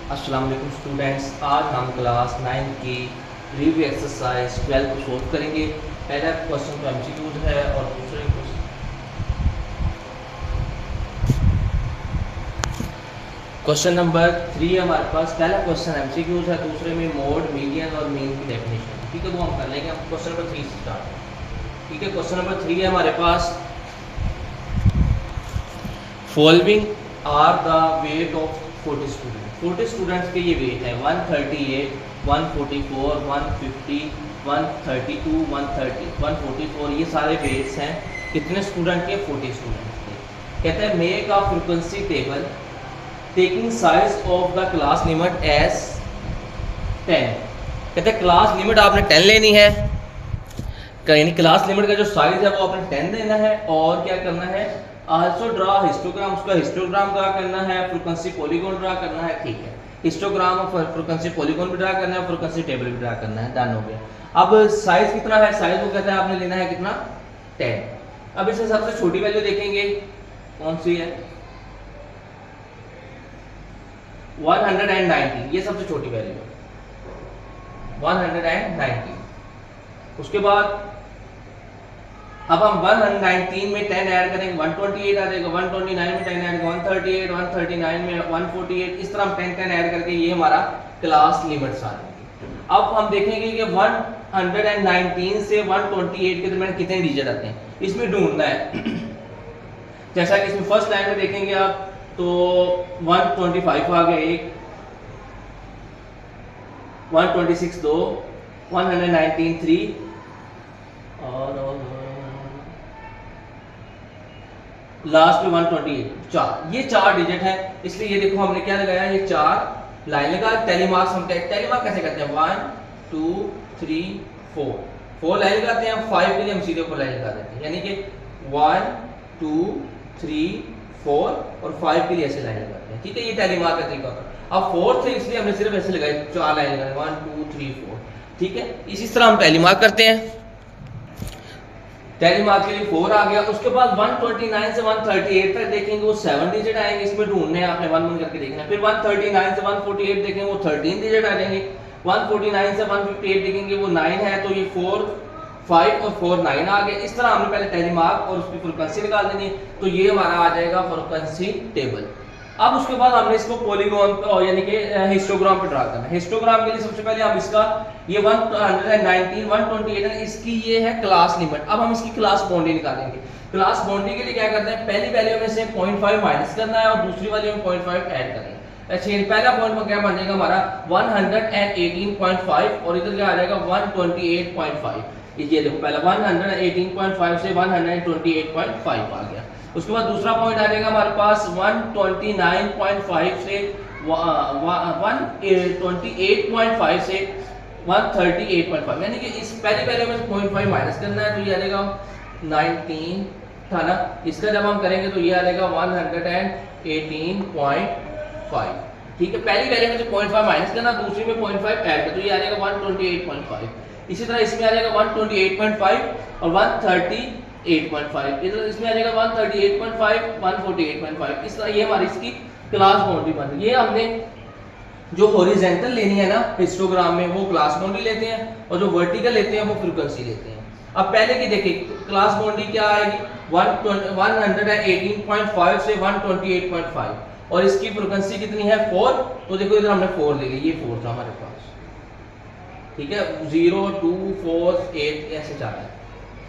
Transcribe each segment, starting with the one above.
अस्सलाम वालेकुम स्टूडेंट्स, आज हम क्लास 9 की रिव्यू एक्सरसाइज 12 को सोल्व करेंगे। पहला क्वेश्चन तो एमसीक्यूज है और दूसरे क्वेश्चन नंबर 3 है हमारे पास। पहला क्वेश्चन एमसीक्यूज है, दूसरे में मोड, मीडियन और मीन की डेफिनेशन। ठीक है, वो हम कर लेंगे। हम क्वेश्चन नंबर 3 से स्टार्ट। ठीक है, क्वेश्चन नंबर 3 है हमारे पास। Following are the weight of 40 student. 40 students के ये वेट है 138, 144, 150, 132, 130, 144। ये सारे वेट्स हैं कितने स्टूडेंट के? 40 स्टूडेंट के। कहते हैं make a frequency table taking size of the class limit as 10। कहते हैं क्लास लिमिट आपने 10 लेनी है, यानी क्लास लिमिट का जो साइज है वो आपने 10 देना है। और क्या करना है? आल्सो ड्रा हिस्टोग्राम, उसका हिस्टोग्राम ड्रा करना है, फ्रीक्वेंसी पॉलीगॉन ड्रा करना है। ठीक है, हिस्टोग्राम और फ्रीक्वेंसी पॉलीगॉन भी ड्रा करना है, फ्रीक्वेंसी टेबल भी ड्रा करना है। डन हो गया। अब साइज कितना है? साइज वो कहता है आपने लेना है कितना? 10। अब इससे सबसे छोटी वैल्यू देखेंगे कौन सी है? 190। ये सबसे छोटी वैल्यू है 190। उसके बाद अब हम 119 में 10 ऐड करेंगे 128 आ जाएगा, 129 में 10 ऐड 138, 139 में 148। इस तरह हम 10 ऐड करके ये हमारा क्लास लिमिट्स आ जाएंगे। अब हम देखेंगे कि 119 से 128 के दरमियान कितने डिजिट आते हैं, इसमें ढूंढना है। जैसा कि इसमें फर्स्ट लाइन में देखेंगे आप तो 125 आ गया एक, 126 दो, 119 3 और लास्ट में 128 4। ये 4 डिजिट है, इसलिए ये देखो हमने क्या लगाया, ये 4 लाइन लगा। टेलीमार्क हम टेलीमार्क कैसे करते हैं? 1 2 3 4 लाइन लगाते हैं। 5 के लिए हम सीधे ऊपर लाइन लगा देते हैं, यानी कि 1 2 3 4 और 5 के लिए ऐसे लाइन लगाते हैं। ठीक है, ये टेलीमार्क का तरीका होता है। अब 4 थे इसलिए हमने सिर्फ ऐसे लगाए, 4 लाइन लगाए 1 2 3 4। ठीक है, इसी तरह हम टेलीमार्क करते हैं। टेलीमार्क के लिए 4 आ गया। उसके बाद 129 से 138 तक देखेंगे वो 7 डिजिट आएंगे, इसमें ढूंढने हैं आपने 1 1 करके देखना है। फिर 139 से 148 देखेंगे वो 13 डिजिट आ जाएंगे। 149 से 158 देखेंगे वो 9 है, तो ये 4 5 और 4 9 आ गए। इस तरह हमने पहले टेलीमार्क और उसकी फ्रीक्वेंसी निकाल देनी है, तो ये हमारा आ जाएगा फ्रीक्वेंसी टेबल। अब उसके बाद हमने इसको पॉलीगॉन पे यानी कि हिस्टोग्राम पे ड्रा करना है। हिस्टोग्राम के लिए सबसे पहले हम इसका ये 119 128 है, इसकी ये है क्लास लिमिट। अब हम इसकी क्लास बाउंड्री निकालेंगे। क्लास बाउंड्री के लिए क्या करते हैं, पहली वैल्यू में से 0.5 माइनस करना है और दूसरी वैल्यू में 0.5 ऐड करना है। अच्छा, पहला पॉइंट क्या बन जाएगा हमारा 118.5 और इधर क्या आ जाएगा 128.5। ये देखो पहला 118.5 से 128.5 आ गया। उसके बाद दूसरा पॉइंट आ जाएगा हमारे पास 129.5 से 128.5 से 138.5, यानी कि इस पहली वैल्यू में 0.5 माइनस करना है, तो ये आ जाएगा 19 था ना। इसका जब हम करेंगे तो ये आ जाएगा 118.5। ठीक है, पहली वैल्यू में से 0.5 माइनस करना, दूसरी में 0.5 ऐड कर, तो ये आ जाएगा 128.5। इसी तरह इसमें आ जाएगा 128.5 और 138.5, इधर इसमें आ जाएगा 138.5 148.5। इस तरह ये हमारी इसकी क्लास बाउंड्री बन रही है। ये हमने जो हॉरिजॉन्टल लेनी है ना हिस्टोग्राम में, वो क्लास बाउंड्री लेते हैं, और जो वर्टिकल लेते हैं वो फ्रीक्वेंसी लेते हैं। अब पहले की देखिए क्लास बाउंड्री क्या आएगी 118.5 से 128.5 और इसकी फ्रीक्वेंसी कितनी है 4। तो देखो इधर हमने 4 ले ली, ये 4 था हमारे पास। ठीक है, 0 2 4 8 ऐसे जा रहा है,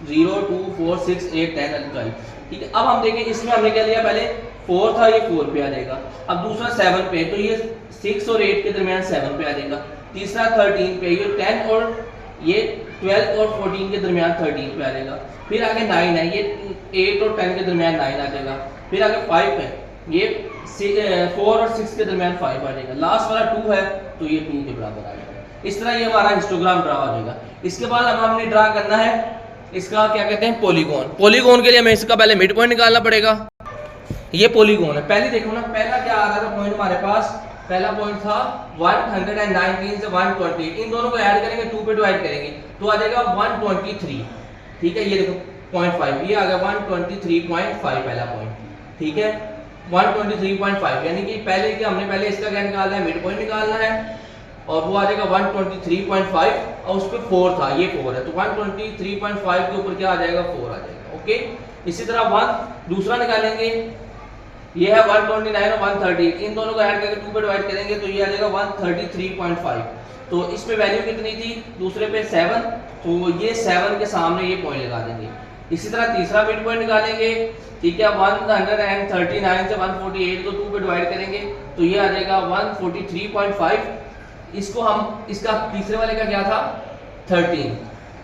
0 2 4 6 8 10 12। ठीक है, अब हम देखें इसमें हमने क्या लिया, पहले 4 था, ये 4 पे आ जाएगा। अब दूसरा 7 पे, तो ये 6 और 8 के दरमियान 7 पे आ जाएगा। तीसरा 13 पे, ये 10 और ये 12 और 14 के दरमियान 13 पे आ जाएगा। फिर आगे 9 है, ये 8 और 10 के दरमियान 9 आ जाएगा। फिर आगे 5 है, ये 4 और 6 के दरमियान 5 आ जाएगा। लास्ट वाला 2 है, तो ये 2 के बराबर आ जाएगा। इस तरह ये हमारा हिस्टोग्राम ड्रा हो जाएगा। इसके बाद अब हमने ड्रा करना है इसका क्या कहते हैं पॉलीगॉन। पॉलीगॉन के लिए हमें इसका पहले मिड पॉइंट निकालना पड़ेगा। ये पॉलीगॉन है। पहले देखो ना, पहला क्या आ रहा था पॉइंट हमारे पास, पहला पॉइंट था 119 से 128, इन दोनों को ऐड करेंगे 2 पे डिवाइड करेंगे तो आ जाएगा 123। ठीक है, ये देखो 0.5, ये आ गया 123.5 पहला पॉइंट। ठीक है, 123.5, यानी कि पहले कि हमने पहले इसका क्या निकालना है, मिड पॉइंट निकालना है, और वो आ जाएगा 123.5 और उस पर 4 था, ये 4 है, तो 123.5 के ऊपर क्या आ जाएगा, 4 आ जाएगा। ओके, इसी तरह 1 दूसरा निकालेंगे, ये है 129 और 130, इन दोनों को ऐड करके 2 पे डिवाइड करेंगे तो ये आ जाएगा 133.5। तो इसमें वैल्यू कितनी थी, दूसरे पे 7, तो ये 7 के सामने ये पॉइंट लगा देंगे। इसी तरह तीसरा मिड पॉइंट निकालेंगे, ठीक है, 139 से 148 को 2 पे डिवाइड करेंगे तो ये आ जाएगा 143.5। इसको हम, इसका तीसरे वाले का क्या था, 13,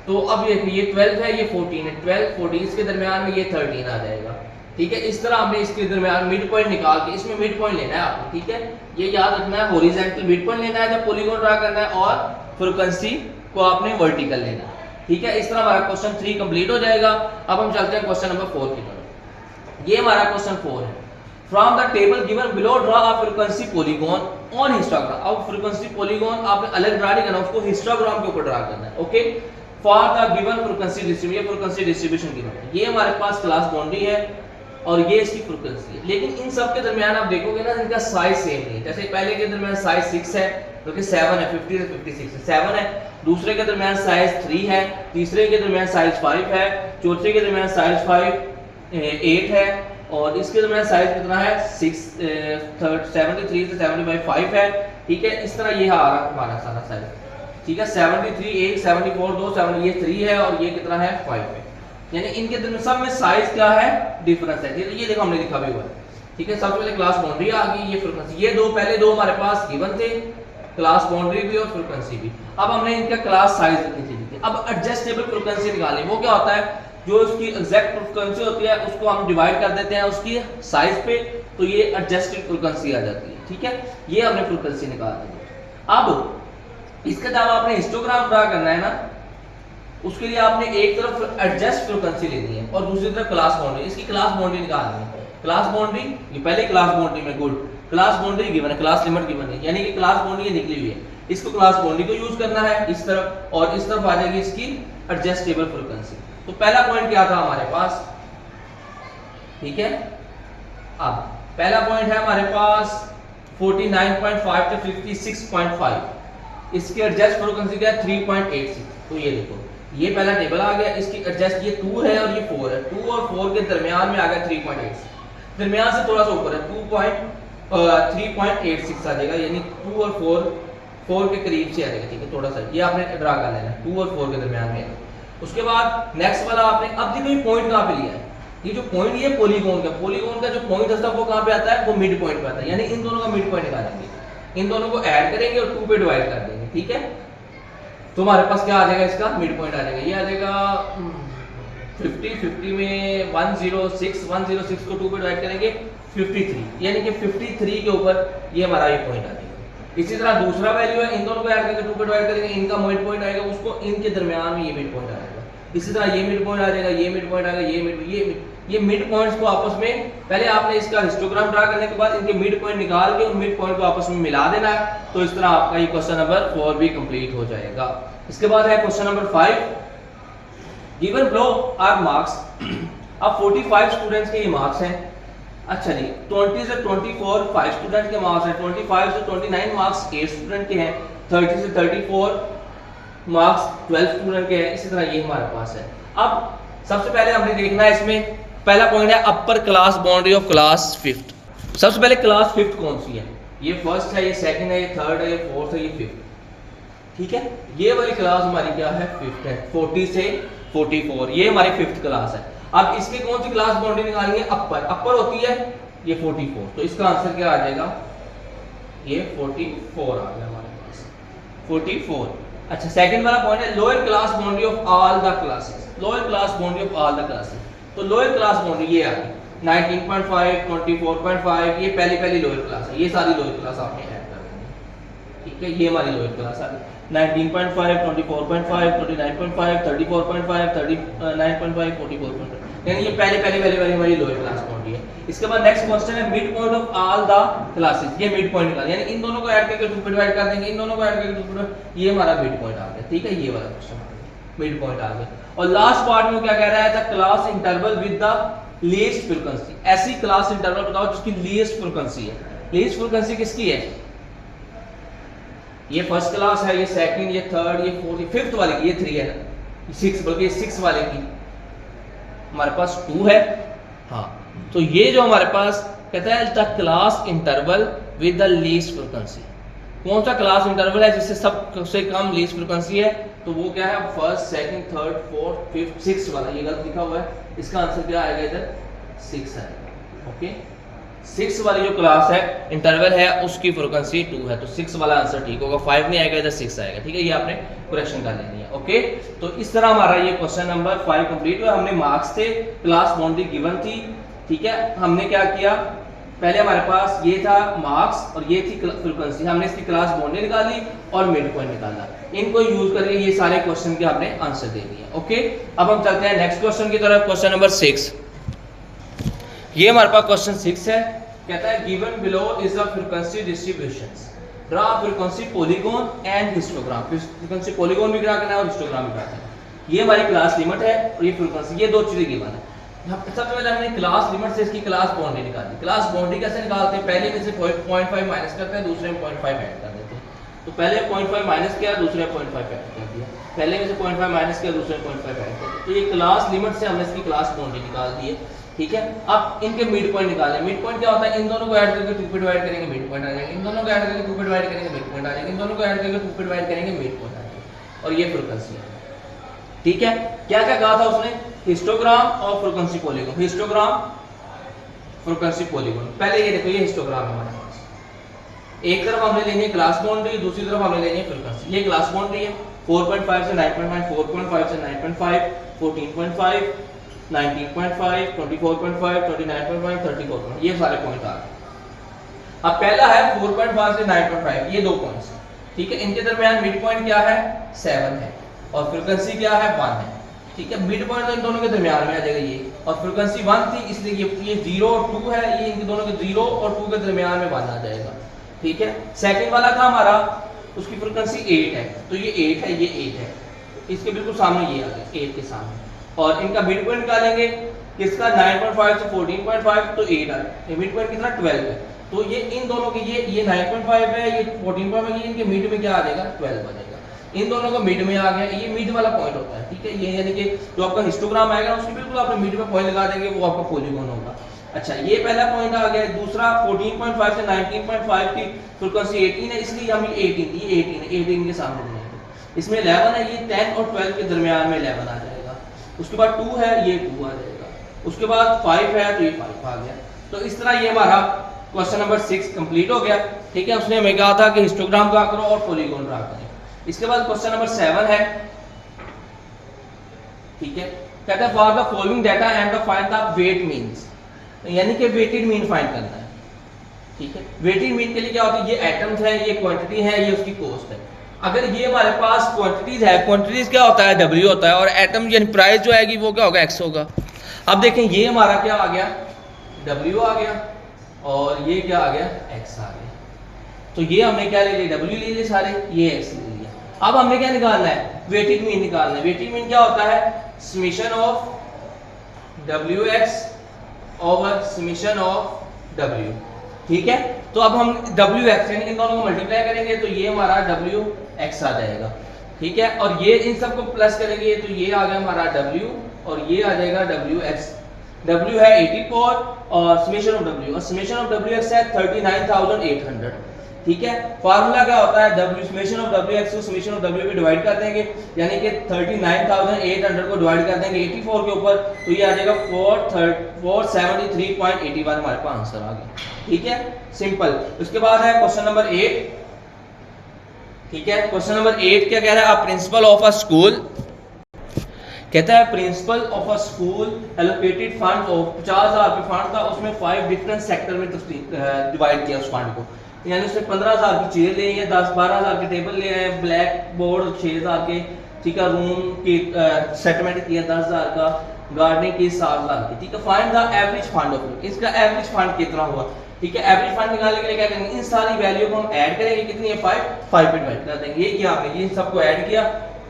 तो अब ये 12 है, ये 14 है, 12 14 इसके दरमियान में ये 13 आ जाएगा। ठीक है, इस तरह हमने इसके दरमियान मिड पॉइंट निकाल के, इसमें मिड पॉइंट लेना है आपको, ठीक है, ये याद रखना है, हॉरिजॉन्टल मिड पॉइंट लेना है जब पॉलीगॉन ड्रा करना है, और फ्रीक्वेंसी को आपने वर्टिकल लेना है। ठीक है, इस तरह हमारा क्वेश्चन 3 कंप्लीट हो जाएगा। अब हम चलते हैं क्वेश्चन नंबर 4 की तरफ। ये हमारा क्वेश्चन 4 है, from the table given below draw a frequency polygon on histogram. अब फ्रीक्वेंसी पॉलीगॉन आपने अलग ड्रा नहीं करना, उसको हिस्टोग्राम के ऊपर ड्रा करना है। Okay, for the given frequency distribution, frequency distribution given है, ये हमारे पास क्लास बाउंड्री है और ये इसकी फ्रीक्वेंसी है। लेकिन इन सब के दरमियान आप देखोगे ना, इनका साइज सेम नहीं है। जैसे पहले के दरमियान साइज 6 है, क्योंकि 7 है, 50 से 56 है, 7 है, दूसरे के दरमियान साइज 3 है, तीसरे के दरमियान साइज 5 है, चौथे के दरमियान साइज 8 है, और इसके दरमियान साइज कितना है, 73 से 75 5 है। ठीक है, इस तरह ये आ रहा है हमारा सारा साइज। ठीक है, 73 1, 74 2, 7 ये 3 है, और ये कितना है, 5 है, यानी इनके दरमियान सब में साइज क्या है, डिफरेंस है। ये देखो हमने लिखा भी हुआ है। ठीक है, सबसे पहले क्लास बाउंड्री आ गई, ये फ्रीक्वेंसी, ये दो पहले दो हमारे पास गिवन थे, क्लास बाउंड्री भी और फ्रीक्वेंसी भी। अब हमने इनका क्लास साइज रखनी थी। अब एडजस्टेबल फ्रीक्वेंसी निकालें, वो क्या होता है, जो उसकी एग्जैक्ट फ्रीक्वेंसी होती है उसको हम डिवाइड कर देते हैं उसकी साइज पे, तो ये एडजस्टेड फ्रीक्वेंसी आ जाती है। ठीक है, ये हमने फ्रीक्वेंसी निकाल दी। अब इसके अलावा आपने हिस्टोग्राम ड्रा करना है ना, उसके लिए आपने एक तरफ एडजस्ट फ्रीक्वेंसी लेनी है और दूसरी तरफ क्लास बाउंड्री। इसकी क्लास बाउंड्री निकालनी है। क्लास बाउंड्री, ये पहले क्लास बाउंड्री में गुड, क्लास बाउंड्री गिवन है, क्लास लिमिट गिवन है, यानी कि क्लास बाउंड्री निकली हुई है, इसको क्लास बाउंड्री को यूज करना है इस तरफ, और इस तरफ आ जाएगी इसकी एडजस्टेबल फ्रीक्वेंसी। तो पहला पॉइंट क्या था हमारे पास, ठीक है, अब पहला पॉइंट है हमारे पास 49.5 से 56.5, इसकी एडजस्ट फ्रीक्वेंसी क्या है, 3.86। तो ये देखो, ये पहला टेबल आ गया, इसकी एडजस्ट ये 2 है और ये 4 है, 2 और 4 के दरमियान में आ गया 3.86, दरमियान से थोड़ा सा ऊपर है 3.86 आ जाएगा, यानी 2 और 4 के करीब से आ जाएगा। ठीक है, थोड़ा सा ये आपने ड्रा कर लेना है, 2 और 4 के दरमियान में। उसके बाद नेक्स्ट वाला आपने, अब देखो ये पॉइंट कहाँ पे लिया है, ये जो पॉइंट ये पॉलीगॉन का जो पॉइंट होता है वो कहाँ पे आता है, वो मिड पॉइंट पे आता है, यानी इन दोनों का मिड पॉइंट निकालेंगे, इन दोनों को ऐड करेंगे और 2 पे डिवाइड कर देंगे। ठीक है, तो हमारे पास क्या आ जाएगा, इसका मिड पॉइंट आ जाएगा, ये आ जाएगा 50 में 106 को 2 पे डिवाइड करेंगे 53, यानी कि 53 के ऊपर ये हमारा ये पॉइंट आ जाएगा। इसी तरह दूसरा वैल्यू है, इन दोनों को ऐड करके 2 पे डिवाइड करेंगे, इनका मिड पॉइंट आएगा, उसको इनके दरमियान में ये मिड पॉइंट आ जाएगा। इसी तरह ये मिड पॉइंट आ जाएगा, ये मिड पॉइंट आएगा, ये मिड पॉइंट्स को आपस में, पहले आपने इसका हिस्टोग्राम ड्रा करने के बाद इनके मिड पॉइंट निकाल के उन मिड पॉइंट को आपस में मिला देना है। तो इस तरह आपका ये क्वेश्चन नंबर 4 भी कंप्लीट हो जाएगा। इसके बाद है question number 5, given below are marks. अब 45 स्टूडेंट्स के ये मार्क्स हैं। अच्छा जी, 20 से 24 5 स्टूडेंट के मार्क्स हैं, 25 से 29 मार्क्स 8 स्टूडेंट के हैं, 30 से 34 मार्क्स 12 स्टूडेंट के हैं। इसी तरह ये हमारे पास है। अब सबसे पहले हमने देखना है, इसमें पहला पॉइंट है upper class boundary of class 5th। सबसे पहले क्लास 5th कौन सी है, ये फर्स्ट है, ये सेकंड है, ये थर्ड है, ये फोर्थ है, ये 5th। ठीक है, ये वाली क्लास हमारी क्या है, 5th है, 40 से 44, ये हमारी 5th क्लास है। अब इसके कौन सी क्लास बाउंड्री निकालनी है, अपर होती है ये 44, तो इसका आंसर क्या आ जाएगा, ये 44 आ गया हमारे पास, 44। अच्छा, सेकंड वाला पॉइंट है lower class boundary of all the classes, lower class boundary of all the classes. तो लोअर क्लास बाउंड्री ये आ गई 19.5 24.5, ये पहली लोअर क्लास है, ये सारी लोअर क्लास आपने ऐड कर देनी। ठीक है, ये हमारी लोअर क्लास आ गई 19.5 24.5 29.5 34.5 39.5 44.5, यानी ये पहले वाली हमारी लोअर क्लास बाउंड्री है। इसके बाद नेक्स्ट क्वेश्चन है mid point of all the classes, ये मिड पॉइंट निकालना, यानी इन दोनों को ऐड करके 2 पे डिवाइड कर देंगे, इन दोनों को ऐड करके 2 पे, ये हमारा मिड पॉइंट आ गया। ठीक है, ये वाला क्वेश्चन मिड पॉइंट आ गया। और लास्ट पार्ट में क्या कह रहा है, the class interval with the least frequency, ऐसी क्लास इंटरवल बताओ जिसकी लीस्ट फ्रीक्वेंसी है। लीस्ट फ्रीक्वेंसी किसकी है? ये फर्स्ट क्लास है, ये सेकंड, ये थर्ड, ये फोर्थ, ये फिफ्थ वाले की, ये 3 है ना, 6 बल्कि 6 वाले की हमारे पास 2 है। हाँ, तो ये जो हमारे पास कहता है the class interval with the least frequency, कौन सा क्लास इंटरवल है जिससे सबसे कम लीस्ट फ्रीक्वेंसी है? तो वो क्या है? First, second, third, fourth, fifth, 6 वाला। ये गलत लिखा हुआ है, इसका आंसर क्या आएगा? इधर 6 आएगा। ओके, 6 वाली जो क्लास है इंटरवल है उसकी फ्रीक्वेंसी 2 है, तो 6 वाला आंसर ठीक होगा। 5 नहीं आएगा, इधर 6 आएगा। ठीक है, ये आपने करेक्शन कर लेनी है। ओके, तो इस तरह हमारा ये क्वेश्चन नंबर 5 कंप्लीट हुआ। हमने मार्क्स थे, क्लास बाउंड्री गिवन थी। ठीक है, हमने क्या किया? पहले हमारे पास ये था मार्क्स और ये थी फ्रीक्वेंसी, हमने इसकी क्लास बाउंड्री निकाली और मिड पॉइंट निकाला। इनको यूज करके ये सारे क्वेश्चन के हमने आंसर दे दिए। ओके, अब हम चलते हैं नेक्स्ट क्वेश्चन की तरफ। क्वेश्चन नंबर 6, ये हमारे पास क्वेश्चन 6 है। कहता है given below is the frequency distributions, draw frequency polygon and histogram. Frequency polygon भी ड्रा करना है और हिस्टोग्राम भी ड्रा करना है। ये हमारी क्लास लिमिट है और ये फ्रीक्वेंसी, ये दो चीजें गिवन है। सबसे पहले हमने क्लास लिमिट से इसकी क्लास बाउंड्री निकाली। क्लास बाउंड्री कैसे निकालते हैं? पहले में से 0.5 माइनस करते हैं, दूसरे में 0.5 ऐड कर देते हैं। तो पहले 0.5 माइनस किया, दूसरे में 0.5 ऐड कर दिया। पहले में से 0.5 माइनस किया, दूसरे में 0.5 ऐड कर दिया। तो ये क्लास लिमिट से हमने इसकी क्लास बाउंड्री निकाल दी है। ठीक है, अब इनके मिड पॉइंट निकालें। मिड पॉइंट क्या होता है? इन दोनों को ऐड करके 2 पे डिवाइड करेंगे, मिड पॉइंट आ जाएगा। इन दोनों को ऐड करके 2 पे डिवाइड करेंगे, मिड पॉइंट आ जाएगा। इन दोनों को ऐड करके 2 पे डिवाइड करेंगे, मिड पॉइंट आ जाएगा। और ये फ्रीक्वेंसी है। ठीक है, क्या क्या कहा था उसने? हिस्टोग्राम और frequency polygon. Histogram, frequency polygon. पहले ये देखो, ये हिस्टोग्राम है हमारे पास। एक तरफ हमने लेनी है क्लास बाउंड्री, दूसरी तरफ हमने लेनी है फ्रीक्वेंसी। ये क्लास बाउंड्री है 4.5 से 9.5, 4.5 से 9.5, 14.5, 19.5, 24.5, 29.5, 34.5, ये सारे पॉइंट आ गए। अब पहला है 4.5 से 9.5, ये दो पॉइंट्स। ठीक है, इनके दरमियान मिड पॉइंट क्या है? 7 है और फ्रीक्वेंसी क्या है? 1 है। ठीक है, मिड पॉइंट तो इन दोनों के दरमियान में आ जाएगा ये, और फ्रीक्वेंसी 1 थी इसलिए ये 0 और 2 है, ये इन दोनों के 0 और 2 के दरमियान में 1 आ जाएगा। ठीक है, सेकंड वाला था हमारा, उसकी फ्रीक्वेंसी 8 है, तो ये 8 है, ये 8 है, इसके बिल्कुल सामने ये आ गया 8 के सामने। और इनका मिड पॉइंट निकालेंगे किसका? 9.5 से 14.5, तो 8 आ गया। मिड पॉइंट कितना? 12 है। तो ये इन दोनों के ये 9.5 है, ये 14.5 है, इनके मिड में क्या आ जाएगा? 12 आ जाएगा। इन दोनों का मिड में आ गया, ये मिड वाला पॉइंट होता है। ठीक है, ये यानी कि जो आपका हिस्टोग्राम आएगा उसके बिल्कुल आपने मिड में पॉइंट लगा देंगे, वो आपका पॉलीगॉन होगा। अच्छा, ये पहला पॉइंट आ गया। दूसरा 14.5 से 19.5 की फ्रीक्वेंसी 18 है, इसलिए हम ये 18 है, 18 के सामने देंगे। इसमें 11 है, ये 10 और 12 के दरमियान में 11 आ जाएगा। उसके बाद 2 है, ये 2 आ जाएगा। उसके बाद 5 है, तो ये 5 आ गया। तो इस तरह ये हमारा क्वेश्चन नंबर 6 कंप्लीट हो गया। ठीक है, उसने हमें कहा था कि हिस्टोग्राम ड्रा करो और पॉलीगॉन ड्रा करें। इसके बाद क्वेश्चन नंबर 7 है। ठीक है, कहता है for the following data and the find the weight means, यानी कि वेटेड मीन फाइंड करना है। ठीक है, वेटेड मीन के लिए क्या होता है? ये एटम्स है, ये क्वांटिटी है, ये उसकी कॉस्ट है। अगर ये हमारे पास क्वांटिटीज है, क्वांटिटीज क्या होता है? W होता है, और एटम यानी प्राइस जो आएगी वो क्या होगा? X होगा। अब देखें, ये हमारा क्या आ गया? W आ गया, और ये क्या आ गया? X आ गया। तो ये हमने क्या ले लिया? W ले लिए सारे, ये X ले लिया। अब हमने क्या निकालना है? वेटेड मीन निकालना है। वेटेड मीन क्या होता है? Summation of WX over summation of W। ठीक है, तो अब हम WX यानी इन दोनों को मल्टीप्लाई करेंगे तो ये हमारा WX आ जाएगा। ठीक है, और ये इन सबको प्लस करेंगे तो ये आ गया हमारा W, और ये आ जाएगा WX। W है 84 और समेशन ऑफ W, और समेशन ऑफ WX है 39,800। ठीक है, फार्मूला क्या होता है? W समेशन ऑफ WX को समेशन ऑफ W पे डिवाइड कर देंगे, यानी कि 39,800 को डिवाइड कर देंगे 84 के ऊपर, तो ये आ जाएगा 473.81 हमारे पास आंसर आ गया। ठीक है, सिंपल। उसके बाद है क्वेश्चन नंबर 8। ठीक है, क्वेश्चन नंबर 8 क्या कह रहा है? प्रिंसिपल ऑफ अ स्कूल, कहता है principle of a school allocated fund of 50,000 रुपये फंड था, उसमें 5 डिफरेंट सेक्टर में डिवाइड किया उस फंड को, यानी उसने 15,000 की चेयर ले है, 10-12,000 के टेबल ले आए, ब्लैक बोर्ड 6,000 के, ठीक है, रूम की सेटलमेंट किया 10,000 का, गार्डनिंग की 7,000 की। ठीक है, find the average fund of, इसका एवरेज फंड कितना हुआ? ठीक है, एवरेज फंड निकालने के लिए क्या करेंगे? इन सारी वैल्यू को हम ऐड करेंगे, कितनी है? 5 पे डिवाइड कर देंगे। ये किया आपने, ये सबको ऐड किया,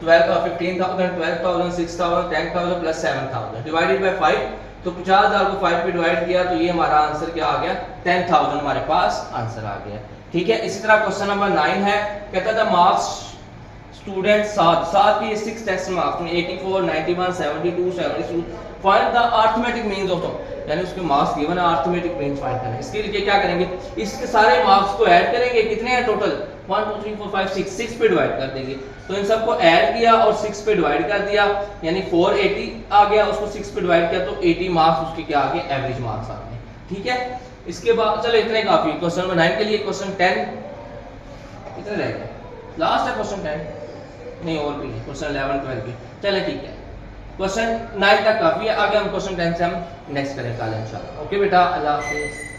12 15,000, 12,000, 6,000, 10,000 प्लस 7,000 डिवाइडेड बाय 5, तो 50,000 को 5 पे डिवाइड किया तो ये हमारा आंसर क्या आ गया 10,000 हमारे पास आंसर आ गया। ठीक है, इसी तरह क्वेश्चन नंबर 9 है, कहता था मार्क्स स्टूडेंट सात की 6 टेस्ट मार्क्स में 84 91 72 72 find the arithmetic means of the, यानी उसके मार्क्स गिवन है, अरिथमेटिक मीन्स फाइंड करना है। इसके लिए क्या करेंगे, इसके सारे मार्क्स को ऐड करेंगे, कितने हैं टोटल 1 2 3 4 5 6 पे डिवाइड कर देंगे। तो इन सबको ऐड किया और 6 पे डिवाइड कर दिया, यानी 480 आ गया, उसको 6 पे डिवाइड किया तो 80 मार्क्स उसके क्या आ गए, एवरेज मार्क्स आ गए। ठीक है, इसके बाद चलो इतने काफी क्वेश्चन नंबर 9 के लिए। क्वेश्चन 10 इतने रह गए, लास्ट है क्वेश्चन 10 नहीं और भी क्वेश्चन 11 12 के। चले ठीक है, क्वेश्चन 9 तक काफी है, आगे हम क्वेश्चन 10 से हम नेक्स्ट करें कल इंशाल्लाह। ओके बेटा, अल्लाह हाफिज़।